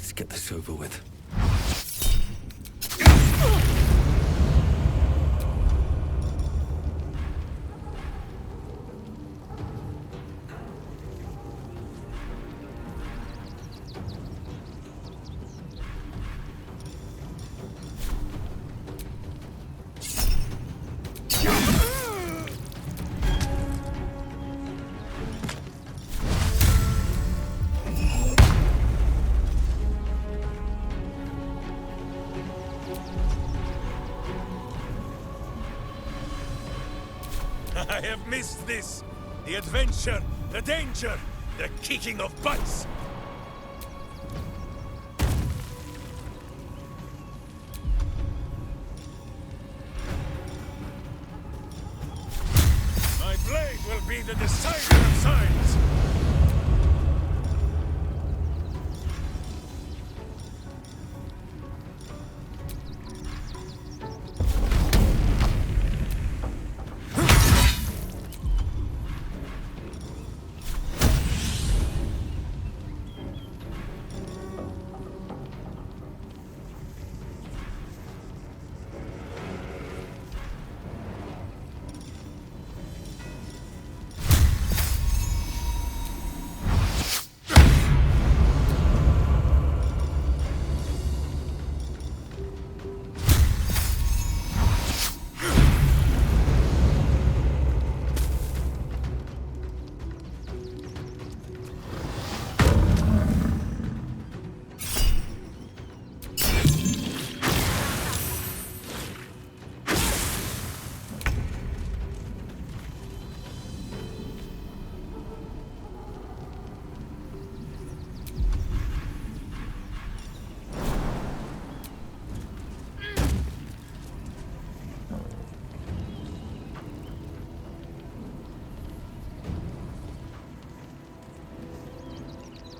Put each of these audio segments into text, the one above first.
Let's get this over with. I have missed this. The adventure, the danger, the kicking of butts. My blade will be the decider of signs.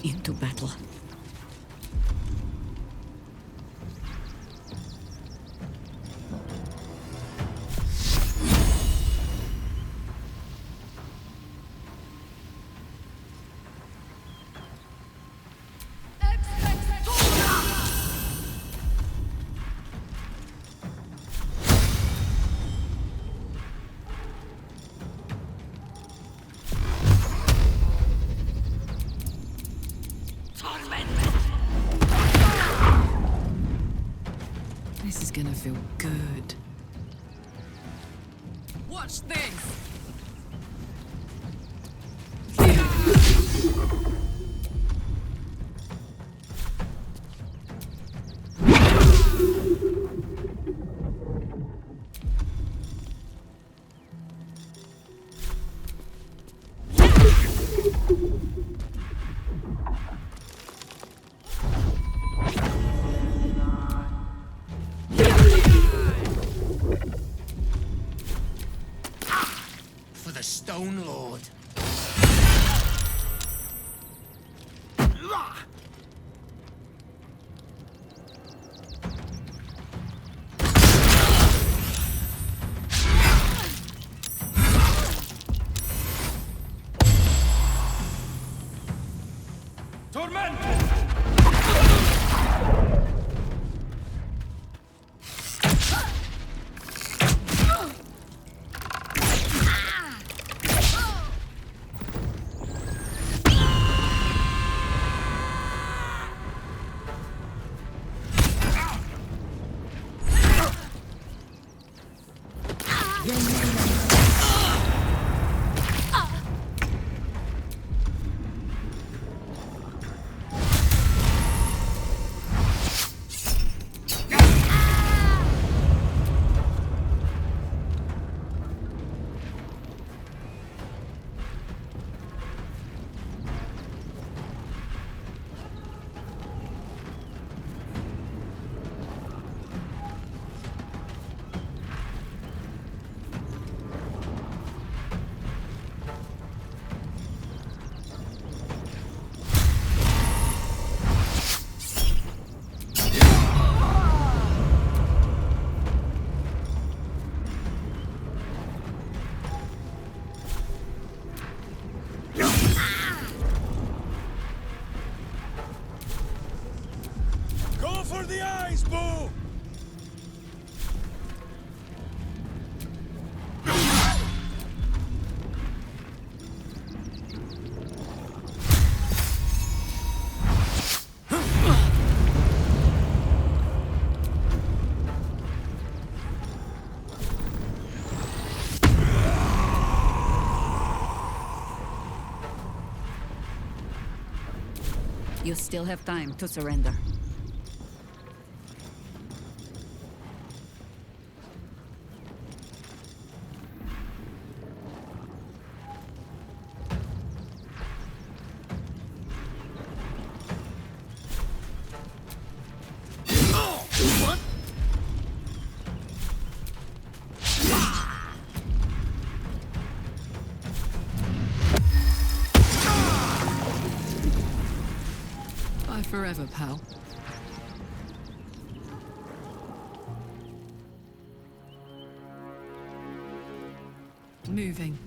Into battle. This is gonna feel good. Watch this! For the Stone Lord. Torment! You still have time to surrender. Bye forever, pal. Moving.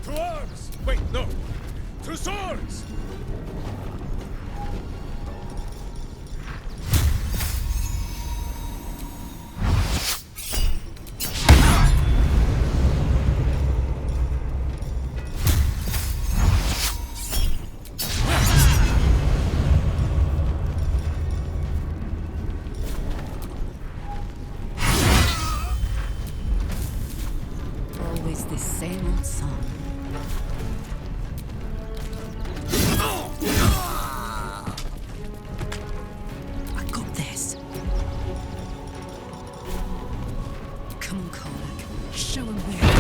To arms! Wait, no! To swords! Always the same old song. I got this. Come on, Karlach. Show him where.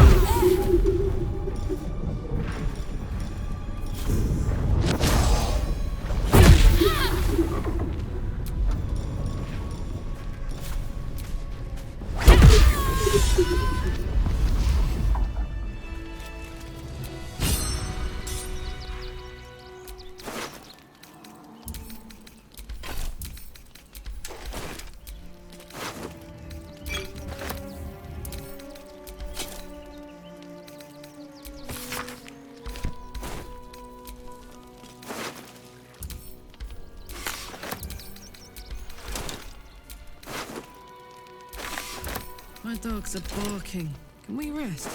My dogs are barking. Can we rest?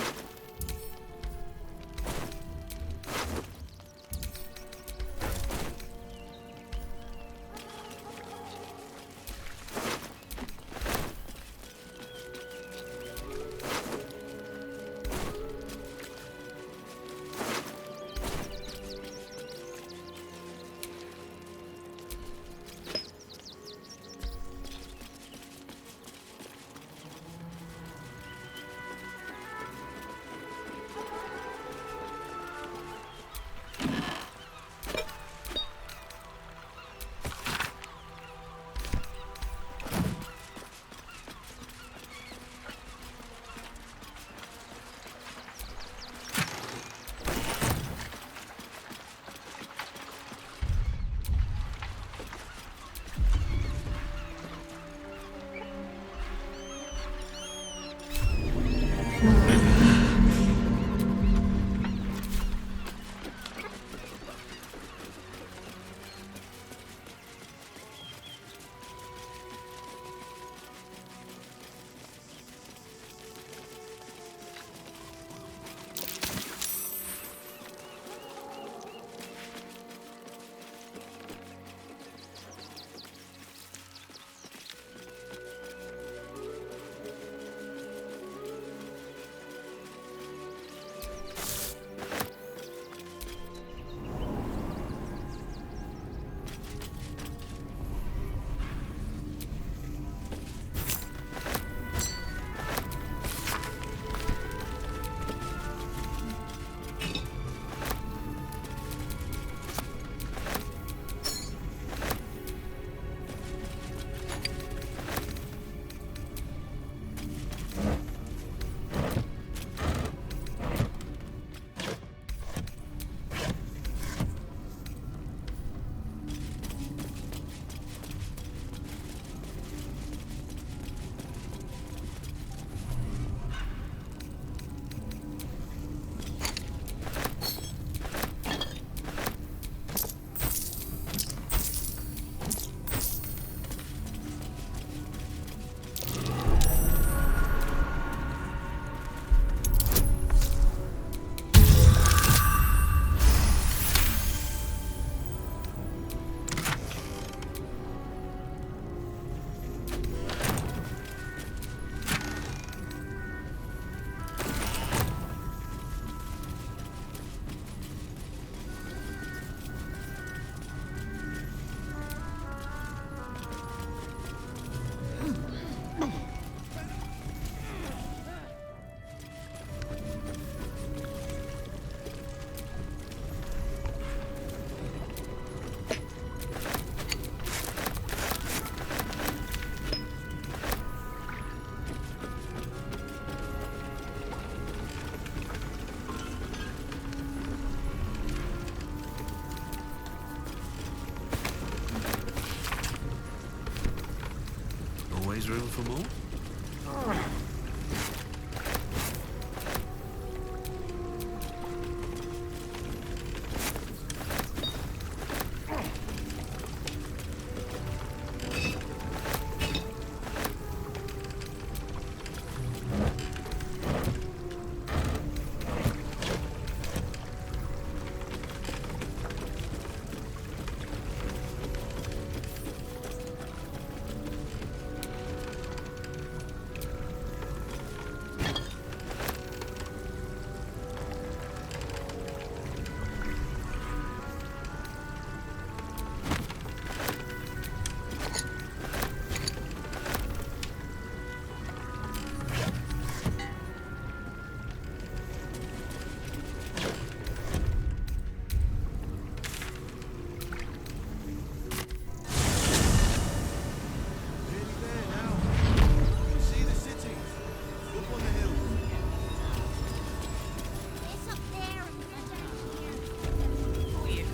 always room for more.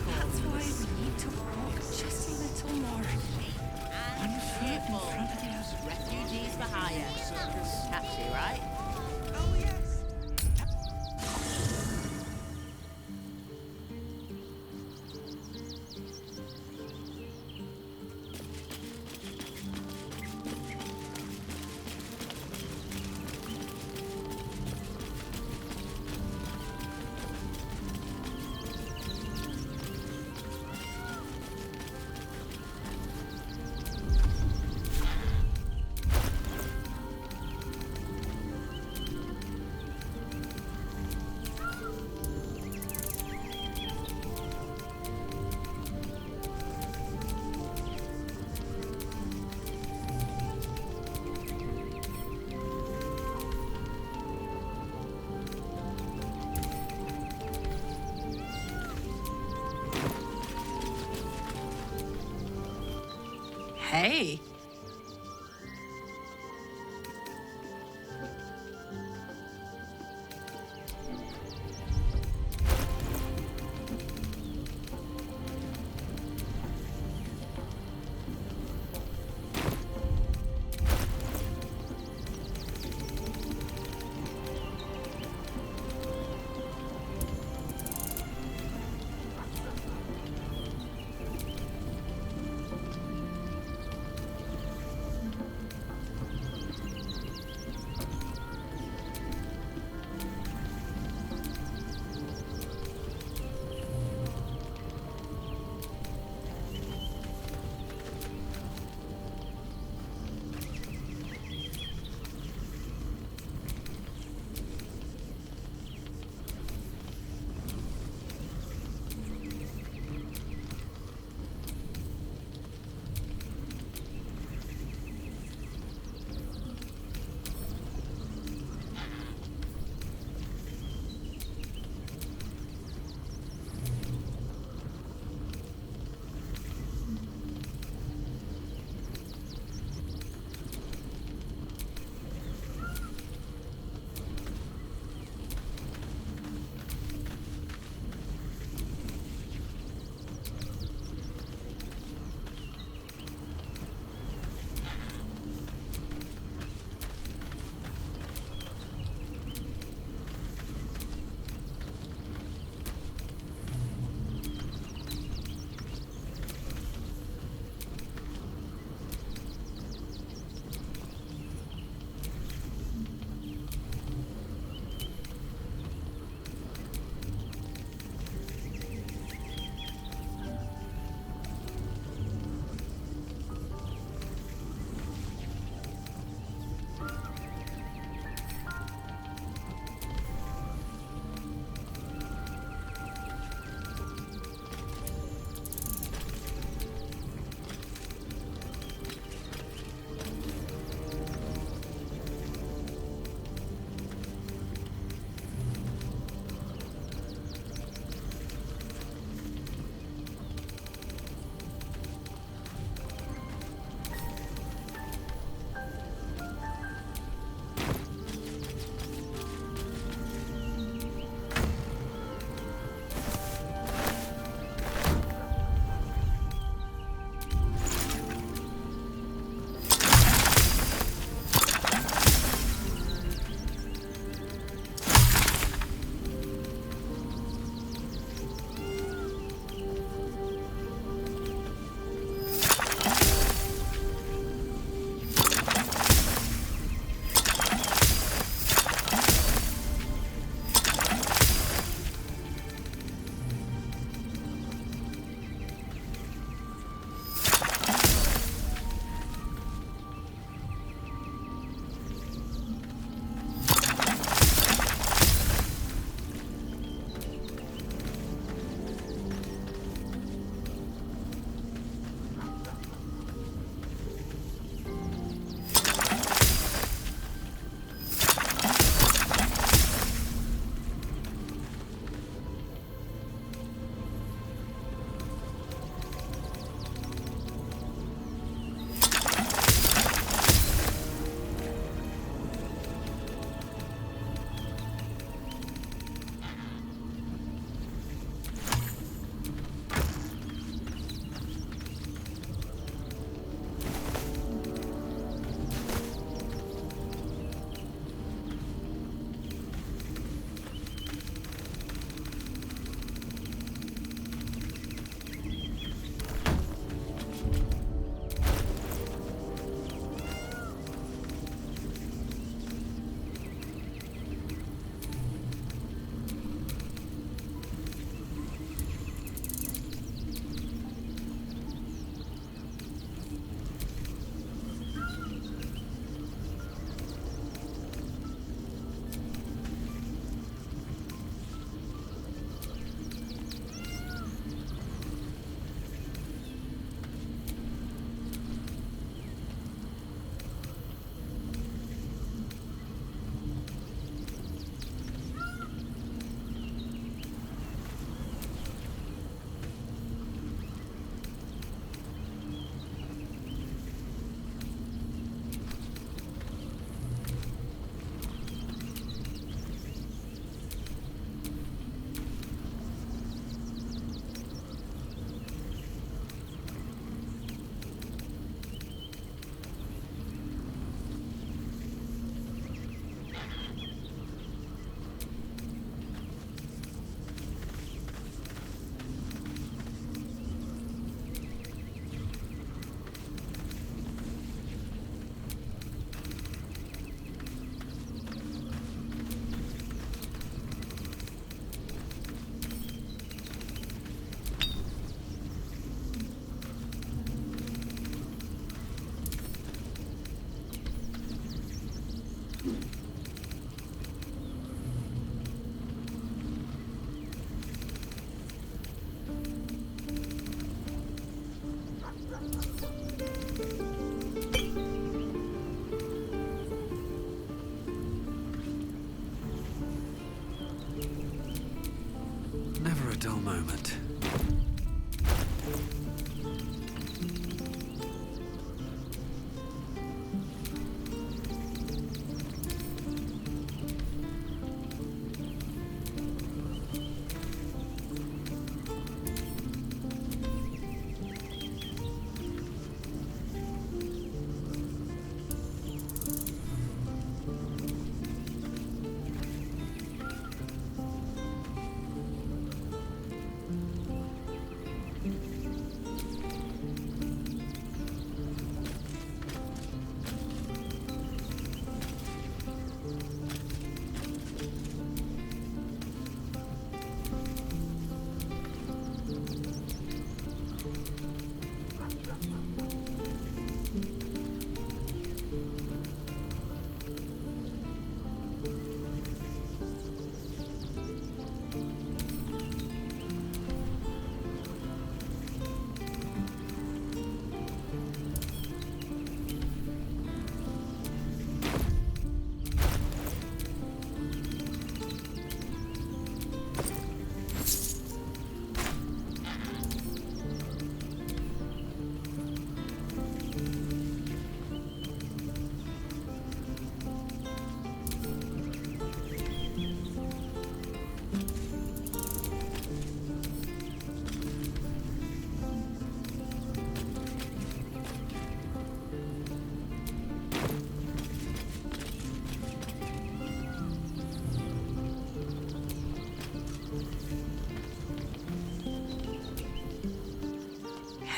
That's why we need to walk just a little more. One foot in front of the other. Refugees for hire. Catchy, right? Hey,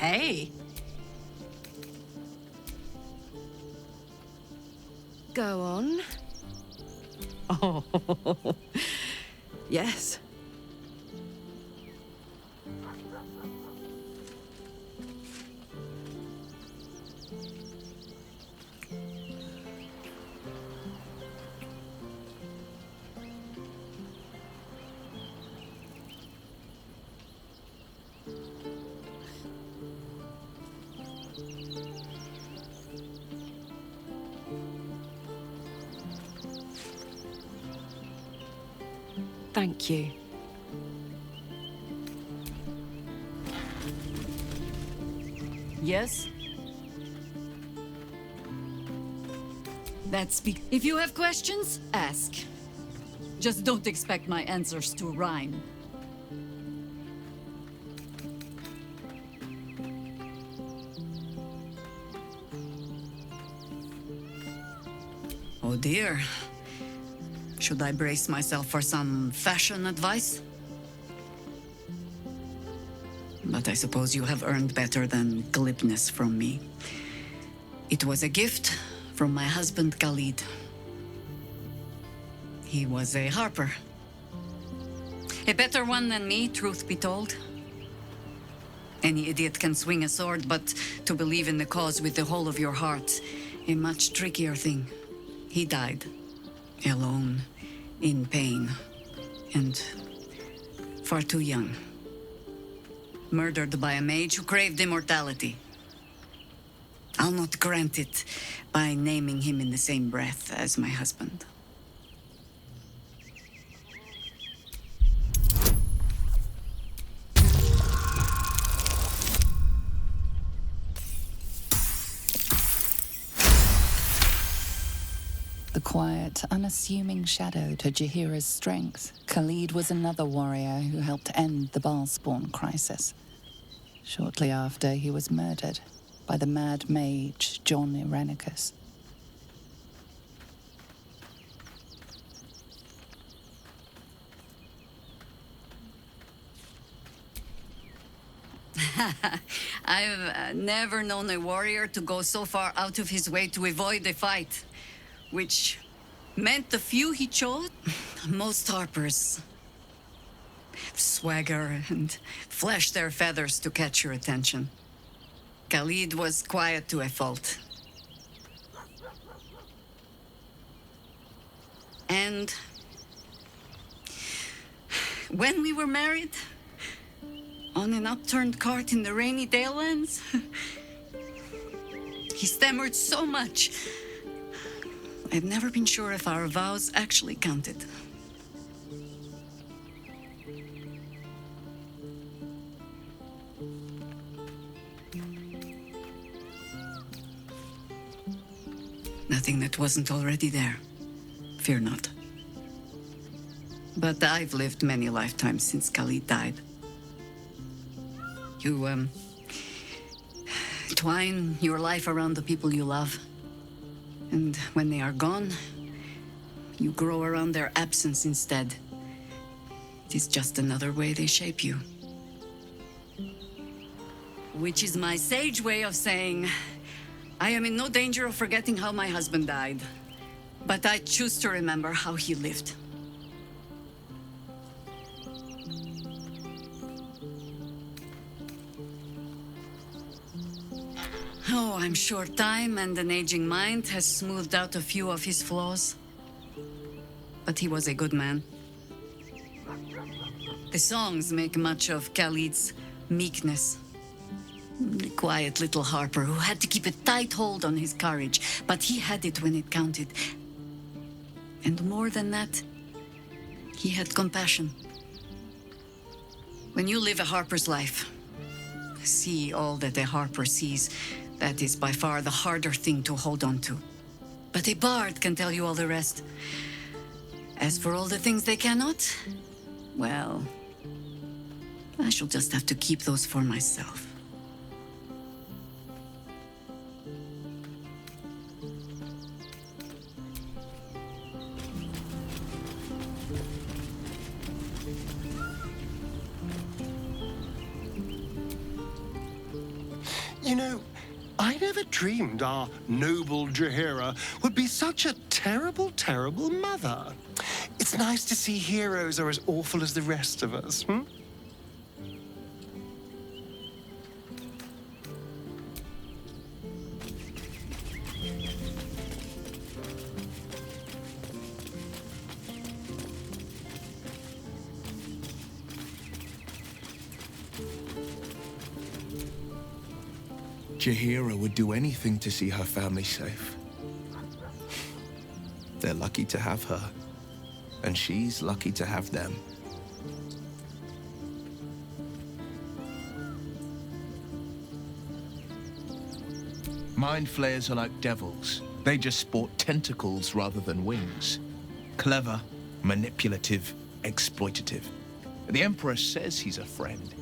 Hey. Go on. Oh, yes. Thank you. Yes? If you have questions, ask. Just don't expect my answers to rhyme. Oh dear. Should I brace myself for some fashion advice? But I suppose you have earned better than glibness from me. It was a gift from my husband Khalid. He was a harper. A better one than me, truth be told. Any idiot can swing a sword, but to believe in the cause with the whole of your heart, a much trickier thing. He died. Alone. In pain. And far too young. Murdered by a mage who craved immortality. I'll not grant it by naming him in the same breath as my husband. The quiet, unassuming shadow to Jahira's strength, Khalid was another warrior who helped end the Baalspawn crisis. Shortly after, he was murdered by the mad mage John Irenicus. I've never known a warrior to go so far out of his way to avoid a fight. Which meant the few he chose, most harpers swagger and flash their feathers to catch your attention. Khalid was quiet to a fault. And when we were married, on an upturned cart in the rainy Dalelands, he stammered so much. I've never been sure if our vows actually counted. Nothing that wasn't already there. Fear not. But I've lived many lifetimes since Khalid died. You, twine your life around the people you love. And when they are gone, you grow around their absence instead. It is just another way they shape you. Which is my sage way of saying, I am in no danger of forgetting how my husband died. But I choose to remember how he lived. Oh, I'm sure time and an aging mind has smoothed out a few of his flaws. But he was a good man. The songs make much of Khalid's meekness. The quiet little harper who had to keep a tight hold on his courage, but he had it when it counted. And more than that, he had compassion. When you live a harper's life, see all that a harper sees, that is by far the harder thing to hold on to. But a bard can tell you all the rest. As for all the things they cannot, well, I shall just have to keep those for myself. You know, I never dreamed our noble Jaheira would be such a terrible, terrible mother. It's nice to see heroes are as awful as the rest of us, hmm? Jaheira would do anything to see her family safe. They're lucky to have her, and she's lucky to have them. Mind flayers are like devils. They just sport tentacles rather than wings. Clever, manipulative, exploitative. The Emperor says he's a friend.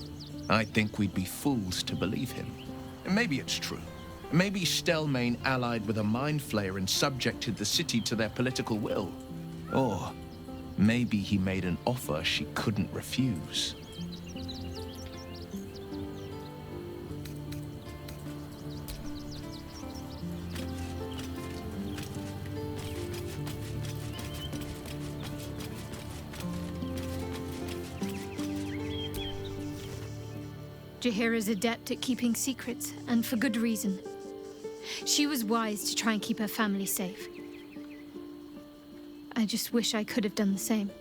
I think we'd be fools to believe him. And maybe it's true. Maybe Stelmane allied with a mind flayer and subjected the city to their political will. Or maybe he made an offer she couldn't refuse. Jaheira's adept at keeping secrets, and for good reason. She was wise to try and keep her family safe. I just wish I could have done the same.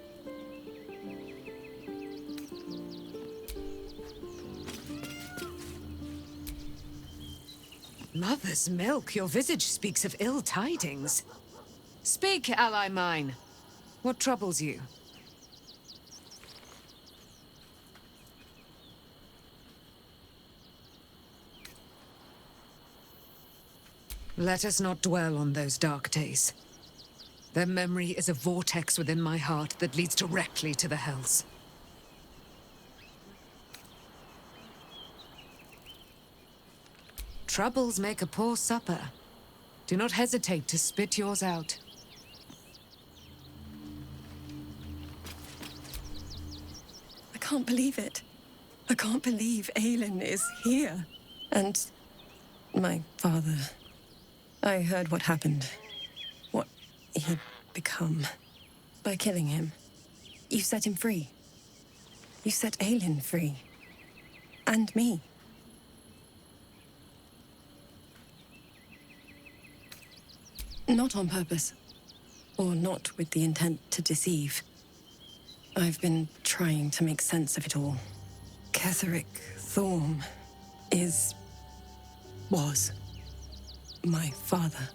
Mother's milk, your visage speaks of ill tidings. Speak, ally mine. What troubles you? Let us not dwell on those dark days. Their memory is a vortex within my heart that leads directly to the hells. Troubles make a poor supper. Do not hesitate to spit yours out. I can't believe it. I can't believe Aelin is here. And my father... I heard what happened. What he'd become. By killing him. You set him free. You set Aelin free. And me. Not on purpose. Or not with the intent to deceive. I've been trying to make sense of it all. Ketheric Thorm was my father.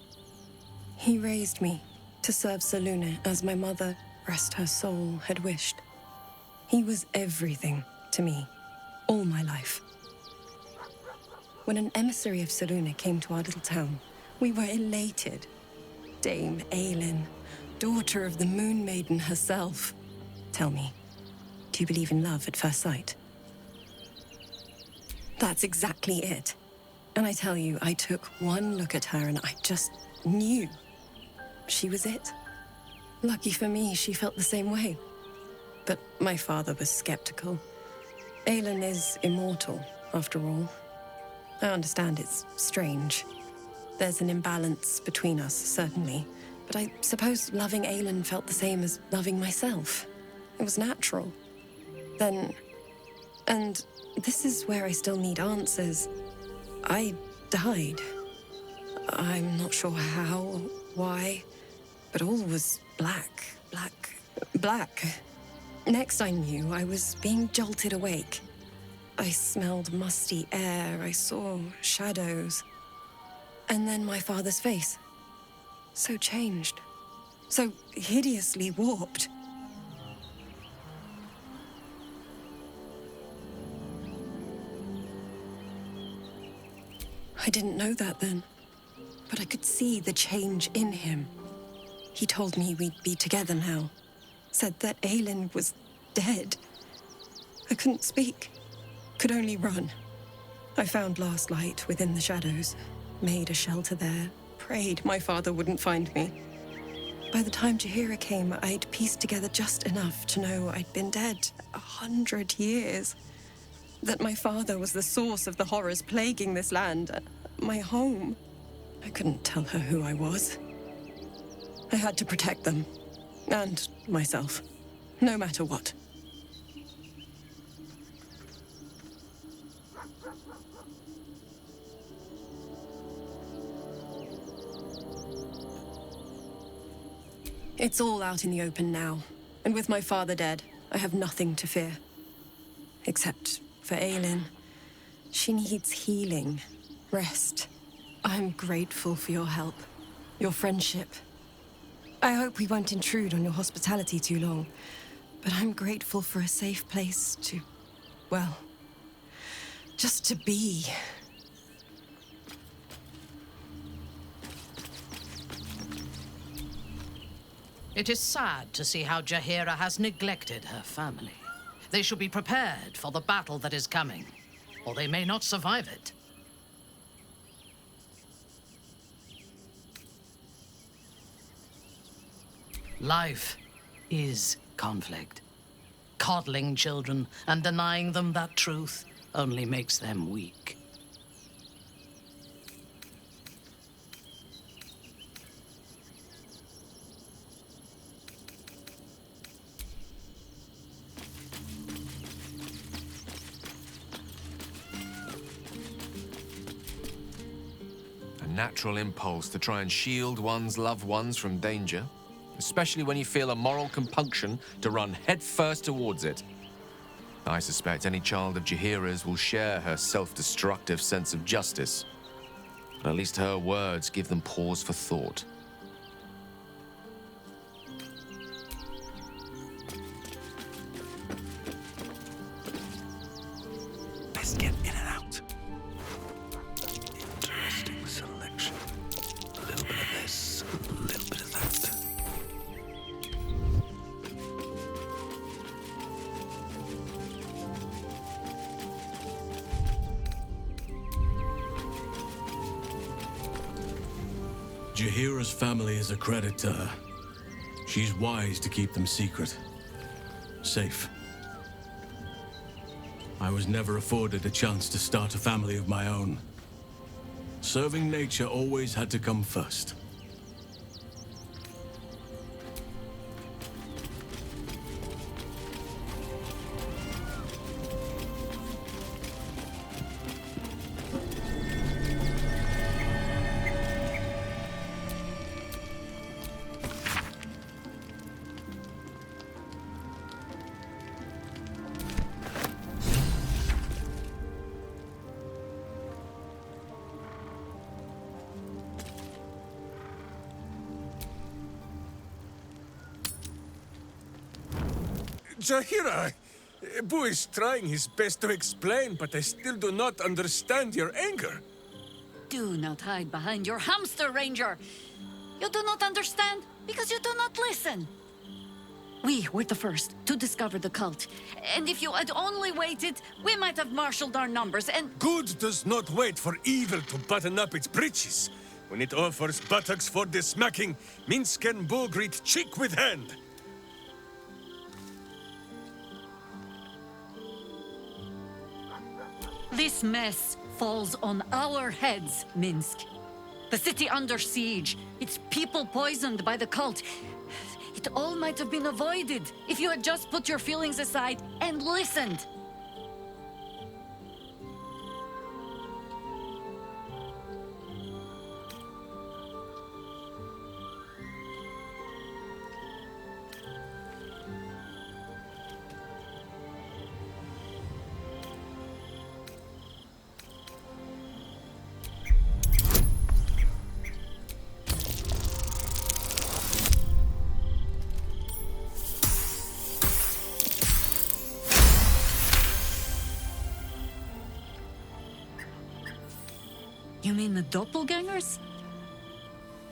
He raised me to serve Selûne as my mother, rest her soul, had wished. He was everything to me, all my life. When an emissary of Selûne came to our little town, we were elated. Dame Aelin, daughter of the Moon Maiden herself. Tell me, do you believe in love at first sight? That's exactly it. And I tell you, I took one look at her and I just knew she was it. Lucky for me, she felt the same way. But my father was skeptical. Aelin is immortal, after all. I understand it's strange. There's an imbalance between us, certainly. But I suppose loving Aelin felt the same as loving myself. It was natural. Then... and this is where I still need answers. I died I'm not sure how or why, but all was black, black. Next I knew, I was being jolted awake. I smelled musty air, I saw shadows. And then my father's face. So changed. So hideously warped. I didn't know that then, but I could see the change in him. He told me we'd be together now. Said that Aelin was dead. I couldn't speak. Could only run. I found last light within the shadows. Made a shelter there. Prayed my father wouldn't find me. By the time Jaheira came, I'd pieced together just enough to know I'd been dead 100 years. That my father was the source of the horrors plaguing this land. My home. I couldn't tell her who I was. I had to protect them. And myself. No matter what. It's all out in the open now. And with my father dead, I have nothing to fear. Except for Aelin. She needs healing. Rest. I'm grateful for your help. Your friendship. I hope we won't intrude on your hospitality too long. But I'm grateful for a safe place to... well... just to be. It is sad to see how Jaheira has neglected her family. They should be prepared for the battle that is coming, or they may not survive it. Life is conflict. Coddling children and denying them that truth only makes them weak. Natural impulse to try and shield one's loved ones from danger, especially when you feel a moral compunction to run headfirst towards it. I suspect any child of Jaheira's will share her self-destructive sense of justice, but at least her words give them pause for thought. Best get in and out. Interesting selection. A little bit of this, a little bit of that. Jaheira's family is a credit to her. She's wise to keep them secret. Safe. I was never afforded a chance to start a family of my own. Serving nature always had to come first. Jaheira! Boo is trying his best to explain, but I still do not understand your anger. Do not hide behind your hamster, Ranger. You do not understand because you do not listen. We were the first to discover the cult. And if you had only waited, we might have marshaled our numbers and... Good does not wait for evil to button up its breeches. When it offers buttocks for the smacking, Minsk and Boo greet cheek with hand. This mess falls on our heads, Minsk. The city under siege, its people poisoned by the cult. It all might have been avoided if you had just put your feelings aside and listened. You mean the doppelgangers?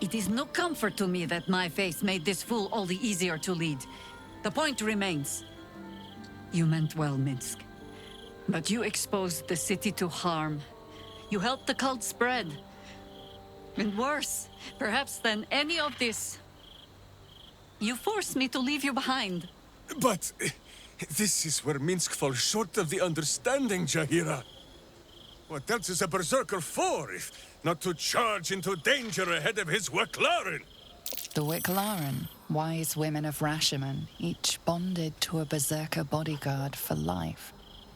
It is no comfort to me that my face made this fool all the easier to lead. The point remains. You meant well, Minsk. But you exposed the city to harm. You helped the cult spread. And worse, perhaps than any of this, you forced me to leave you behind. But this is where Minsk falls short of the understanding, Jahira. What else is a berserker for, if not to charge into danger ahead of his Waclaren? The Wicklaren, wise women of Rashomon, each bonded to a berserker bodyguard for life.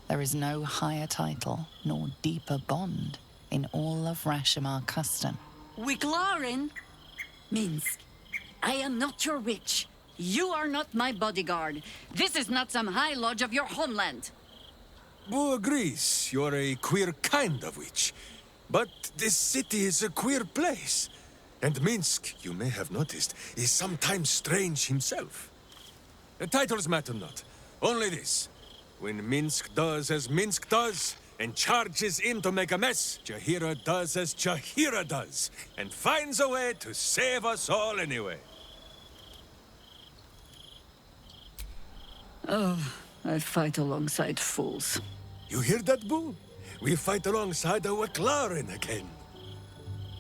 There is no higher title nor deeper bond in all of Rashomon custom. Wicklaren? Minsk, I am not your witch. You are not my bodyguard. This is not some high lodge of your homeland. Boo agrees you're a queer kind of witch. But this city is a queer place. And Minsk, you may have noticed, is sometimes strange himself. The titles matter not. Only this. When Minsk does as Minsk does, and charges in to make a mess, Jahira does as Jahira does, and finds a way to save us all anyway. Oh, I fight alongside fools. You hear that, Boo? We fight alongside a Waclaren again.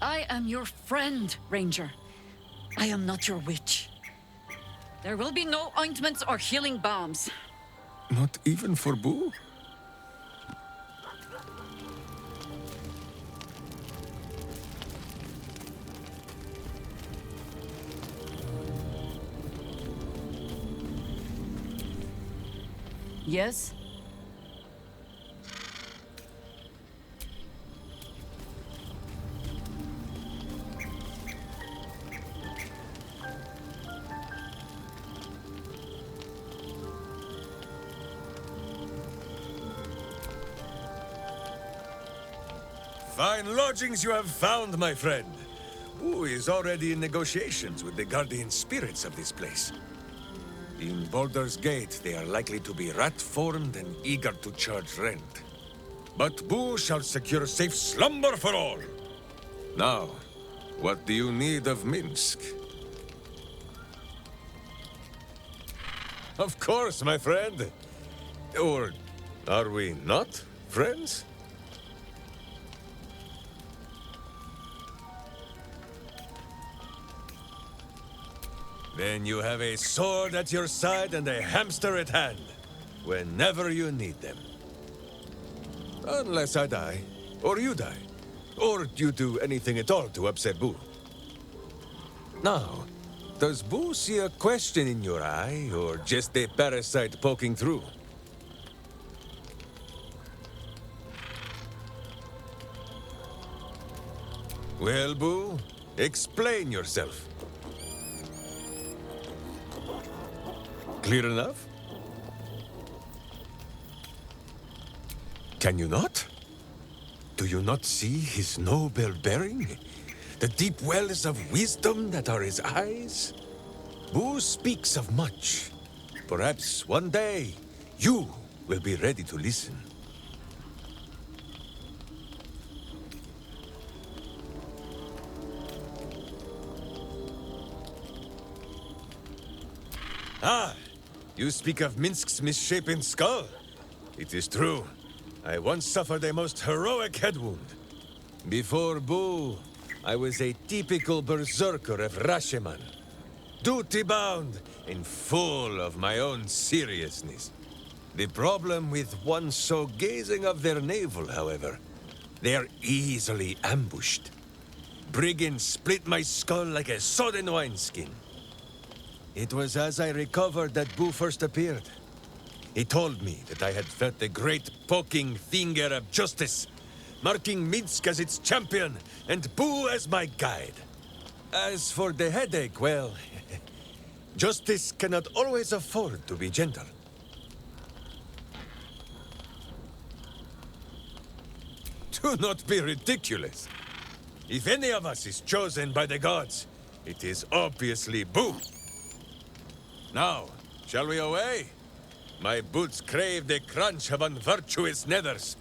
I am your friend, Ranger. I am not your witch. There will be no ointments or healing balms. Not even for Boo? Yes? Fine lodgings you have found, my friend. Boo is already in negotiations with the guardian spirits of this place. In Baldur's Gate, they are likely to be rat-formed and eager to charge rent. But Boo shall secure safe slumber for all. Now, what do you need of Minsk? Of course, my friend. Or are we not friends? Then you have a sword at your side and a hamster at hand, whenever you need them. Unless I die, or you die, or you do anything at all to upset Boo. Now, does Boo see a question in your eye, or just a parasite poking through? Well, Boo, explain yourself. Clear enough? Can you not? Do you not see his noble bearing? The deep wells of wisdom that are his eyes? Boo speaks of much. Perhaps one day, you will be ready to listen. Ah! You speak of Minsk's misshapen skull. It is true. I once suffered a most heroic head wound. Before Boo, I was a typical berserker of Rashomon. Duty-bound and full of my own seriousness. The problem with one so gazing of their navel, however, they are easily ambushed. Brigands split my skull like a sodden wineskin. It was as I recovered that Boo first appeared. He told me that I had felt the great poking finger of justice, marking Minsk as its champion and Boo as my guide. As for the headache, well, justice cannot always afford to be gentle. Do not be ridiculous. If any of us is chosen by the gods, it is obviously Boo. Now, shall we away? My boots crave the crunch of unvirtuous nethers.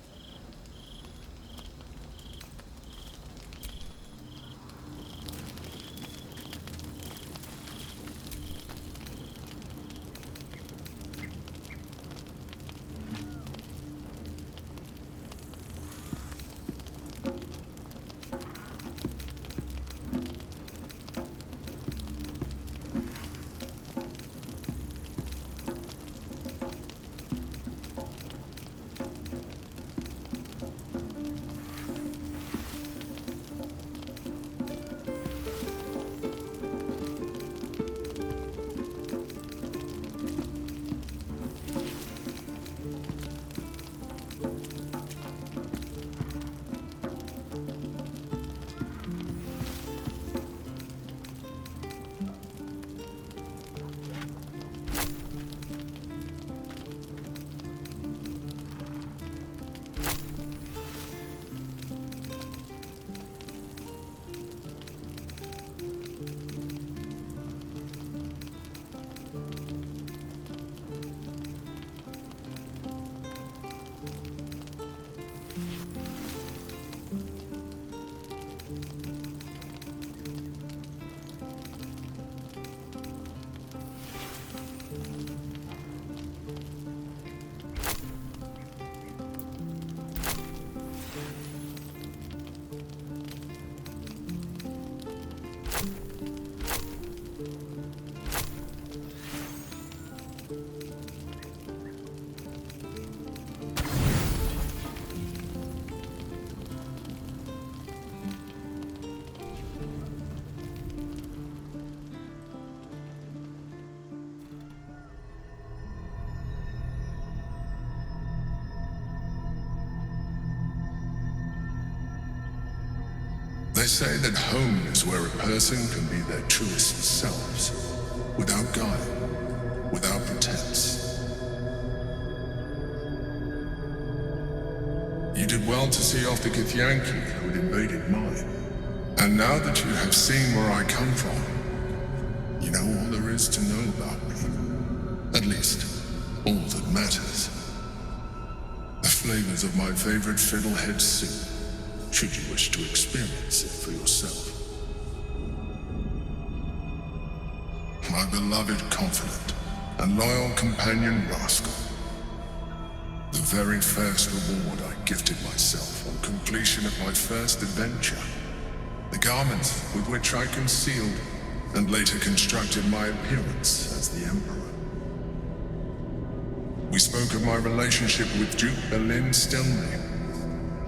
They say that home is where a person can be their truest selves, without guile, without pretense. You did well to see off the Githyanki who had invaded mine. And now that you have seen where I come from, you know all there is to know about me. At least, all that matters. The flavors of my favorite fiddlehead soup, should you wish to experience it for yourself. My beloved confidant and loyal companion Rascal. The very first reward I gifted myself on completion of my first adventure. The garments with which I concealed and later constructed my appearance as the Emperor. We spoke of my relationship with Duke Berlin Stelmane,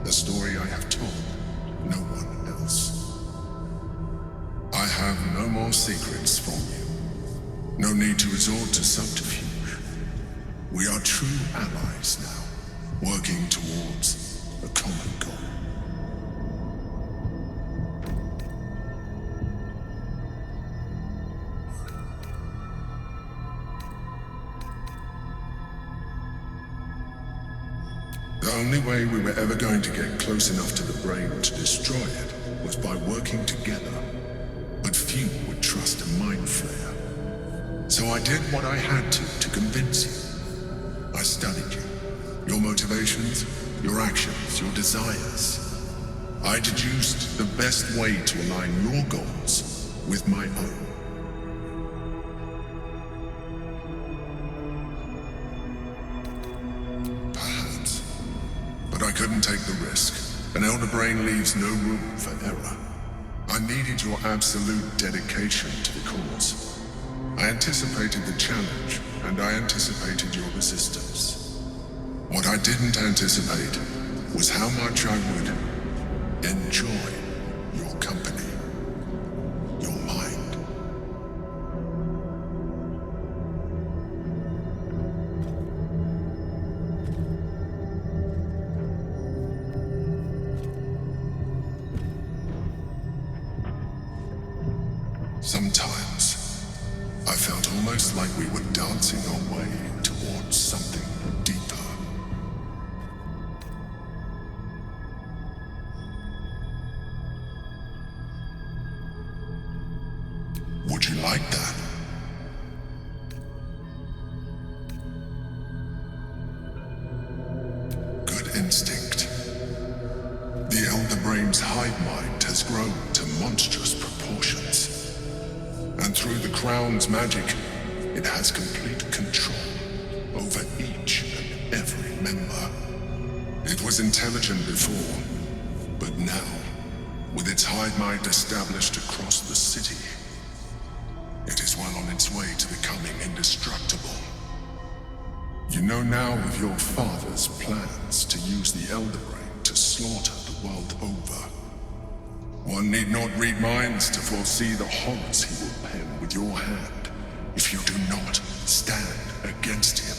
a story I have told no one else. I have no more secrets from you. No need to resort to subterfuge. We are true allies now, working towards a common goal. The only way we were ever going to get close enough to the brain to destroy it was by working together. But few would trust a mind flayer. So I did what I had to convince you. I studied you, your motivations, your actions, your desires. I deduced the best way to align your goals with my own. Perhaps. But I couldn't take the risk. An elder brain leaves no room for error. I needed your absolute dedication to the cause. I anticipated the challenge, and I anticipated your resistance. What I didn't anticipate was how much I would enjoy your company, your mind. Sometimes, I felt almost like we were dancing our way towards something deeper. Would you like that? Good instinct. The Elder Brain's hive mind has grown to monstrous proportions. And through the Crown's magic, it has complete control over each and every member. It was intelligent before, but now, with its hive mind established across the city, it is well on its way to becoming indestructible. You know now of your father's plans to use the Elder Brain to slaughter the world over. One need not read minds to foresee the horrors he will pen with your hand if you do not stand against him.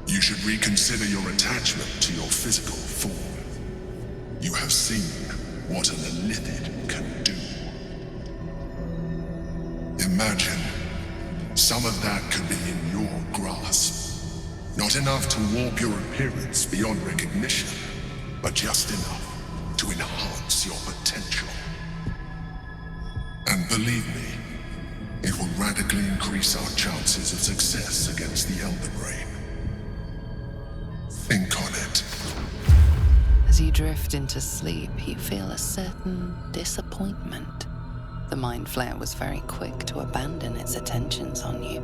You should reconsider your attachment to your physical form. You have seen what an Elithid can do. Imagine some of that could be in your grasp. Not enough to warp your appearance beyond recognition, but just enough to enhance your potential. And believe me, it will radically increase our chances of success against the Elder Brain. Think on it. As you drift into sleep, you feel a certain disappointment. The Mind Flayer was very quick to abandon its attentions on you.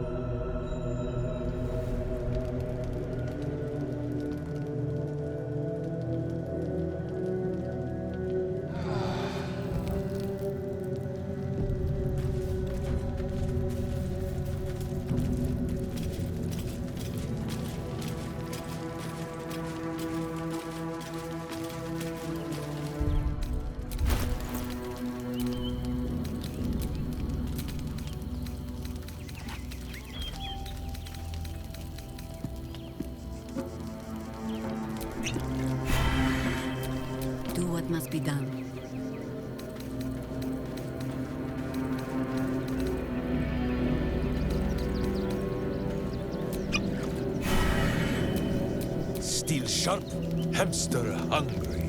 Do what must be done. sharp, hamster hungry.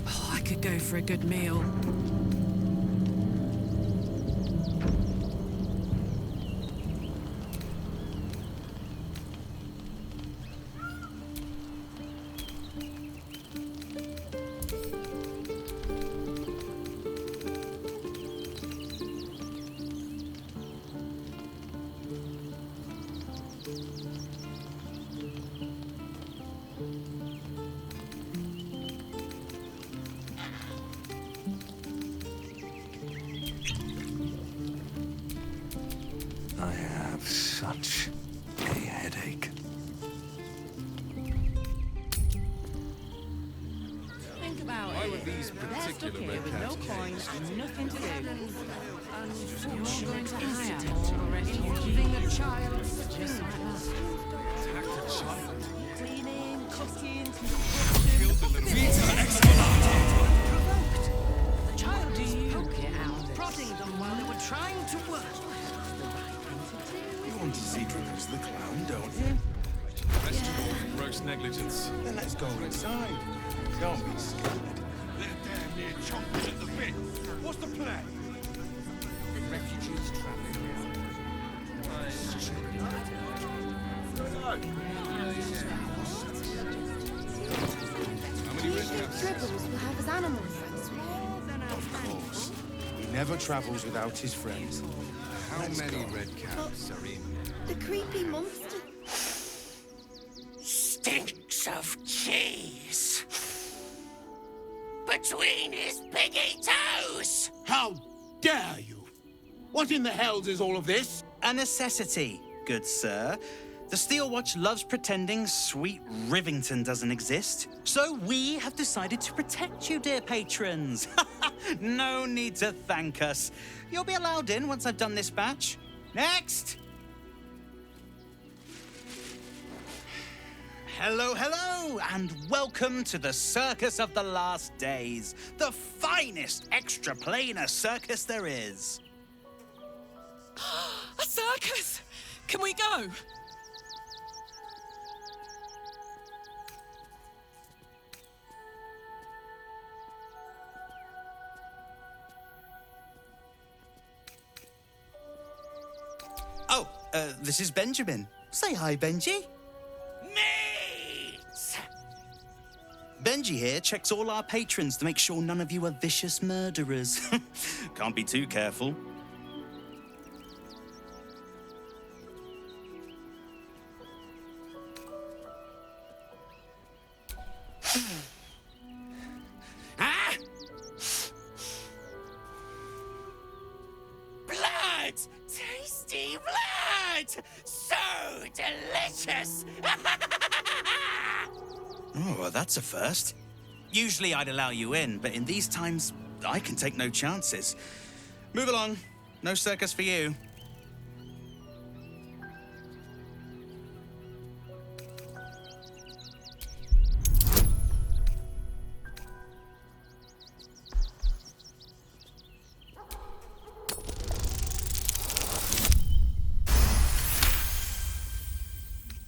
Oh, I could go for a good meal. I have such a headache. Think about Why it. were these They're stuck particular here red with no caps coins and nothing to do. You're going to hire already, leaving a child just like that. Cleaning, cooking, The child just poke it out, prodding them while they were trying to work. You want to see Drippers the clown, don't you? Vegetable and gross negligence. Then let's go inside. Don't be scared. They're damn near chomping at the bit. What's the plan? Refugees traveling around. How many red caps? Dribbles will have his animal friends. Of course. He never travels without his friends. How Let's many go. red caps are in? The creepy monster. Stinks of cheese. Between his piggy toes. How dare you? What in the hells is all of this? A necessity, good sir. The Steel Watch loves pretending sweet Rivington doesn't exist. So we have decided to protect you, dear patrons. No need to thank us. You'll be allowed in once I've done this batch. Next! Hello, hello, and welcome to the Circus of the Last Days, the finest extra-planar circus there is. A circus! Can we go? Oh, this is Benjamin. Say hi, Benji. Meat! Benji here checks all our patrons to make sure none of you are vicious murderers. Can't be too careful. Ah! Blood! Tasty blood! So delicious! Oh, well, that's a first. Usually I'd allow you in, but in these times, I can take no chances. Move along. No circus for you.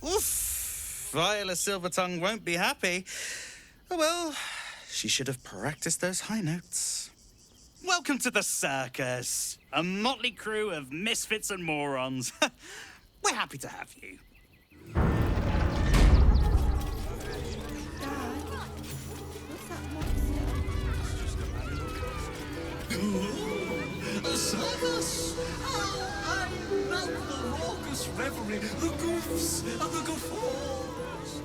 Oof! Viola Silvertongue won't be happy. Oh well, she should have practiced those high notes. Welcome to the circus, a motley crew of misfits and morons. We're happy to have you. A circus! I love the raucous revelry, the goofs and the guffaws.